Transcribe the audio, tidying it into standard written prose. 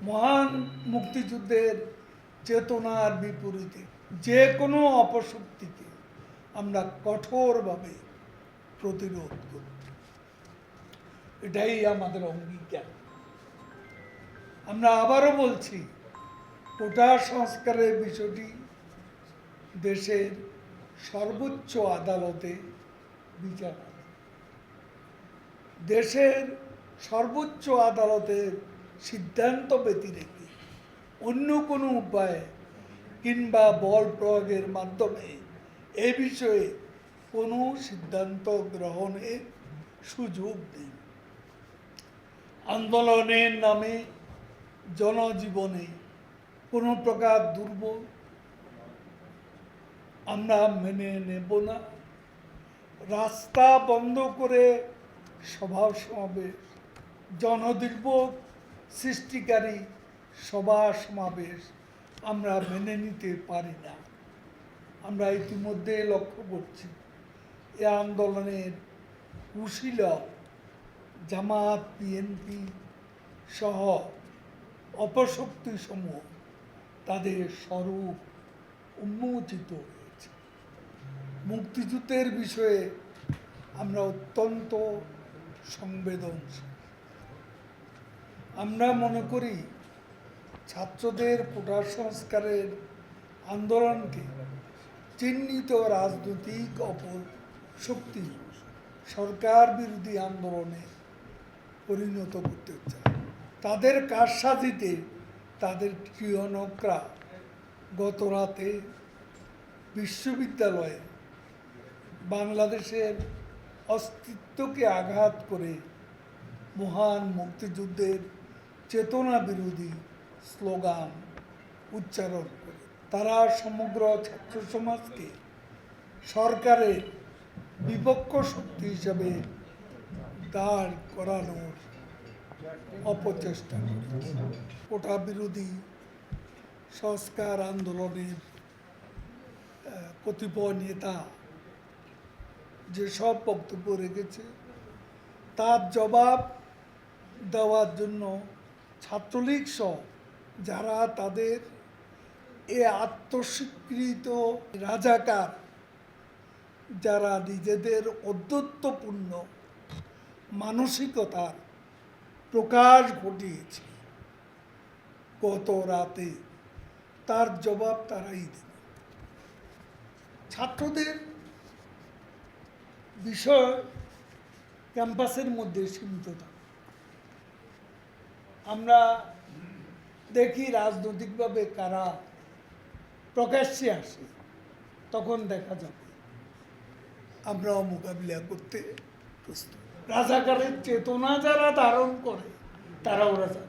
মহান মুক্তিযুদ্ধের চেতনার বিপরীতে যে কোনো অপশক্তিকে আমরা কঠোরভাবে প্রতিরোধ করব, এটাই আমাদের অঙ্গীকার। আমরা আবারও বলছি, কোটা সংস্কারের বিষয়টি দেশের সর্বোচ্চ আদালতে বিচার হবে। দেশের সর্বোচ্চ আদালতের সিদ্ধান্ত ব্যতিরেকে অন্য কোনো উপায়ে কিংবা বল প্রয়োগের মাধ্যমে এ বিষয়ে কোনো সিদ্ধান্ত গ্রহণের সুযোগ নেই। আন্দোলনের নামে জনজীবনে কোনো প্রকার দুর্ভোগ আমরা মেনে নেব না। রাস্তা বন্ধ করে সভা সমাবেশ, জনদুর্ভোগ সৃষ্টিকারী সভা সমাবেশ আমরা মেনে নিতে পারি না। আমরা ইতিমধ্যে লক্ষ্য করছি, এ আন্দোলনের কুশীলব জামাত, বিএনপি সহ অপশক্তিসমূহ তাদের স্বরূপ উন্মোচিত হয়েছে। মুক্তিযুদ্ধের বিষয়ে আমরা অত্যন্ত সংবেদনশীল। আমরা মনে করি, ছাত্রদের কোটা সংস্কারের আন্দোলনকে চিহ্নিত রাজনৈতিক অপশক্তি সরকার বিরোধী আন্দোলনে পরিণত করতে চায়। তাদের কারসাজিতে তাদের ক্রিয়ানকরা গত রাতে বিশ্ববিদ্যালয়ে বাংলাদেশের অস্তিত্বকে আঘাত করে মহান মুক্তিযুদ্ধের চেতনা বিরোধী স্লোগান উচ্চারণ করে তারা সমগ্র ছাত্র সমাজকে সরকারের বিপক্ষ শক্তি হিসাবে দাঁড় করানোর অপচেষ্টা করে। কোটা বিরোধী সংস্কার আন্দোলনের কতিপয় নেতা যেসব বক্তব্য রেখেছে, তার জবাব দেওয়ার জন্য ছাত্রলীগ সহ যারা তাদের এ আত্মস্বীকৃত রাজাকার, যারা নিজেদের অদ্যত্বপূর্ণ মানসিকতার প্রকাশ ঘটিয়েছে গত রাতে, তার জবাব তারাই দেবে। ছাত্রদের বিষয় ক্যাম্পাসের মধ্যে সীমিত থাকে। আমরা দেখি রাজনৈতিকভাবে কারা প্রকাশ্যে আসে, তখন দেখা যাবে আমরাও মোকাবিলা করতে প্রস্তুত। রাজাকারের চেতনা যারা ধারণ করে তারাও রাজা।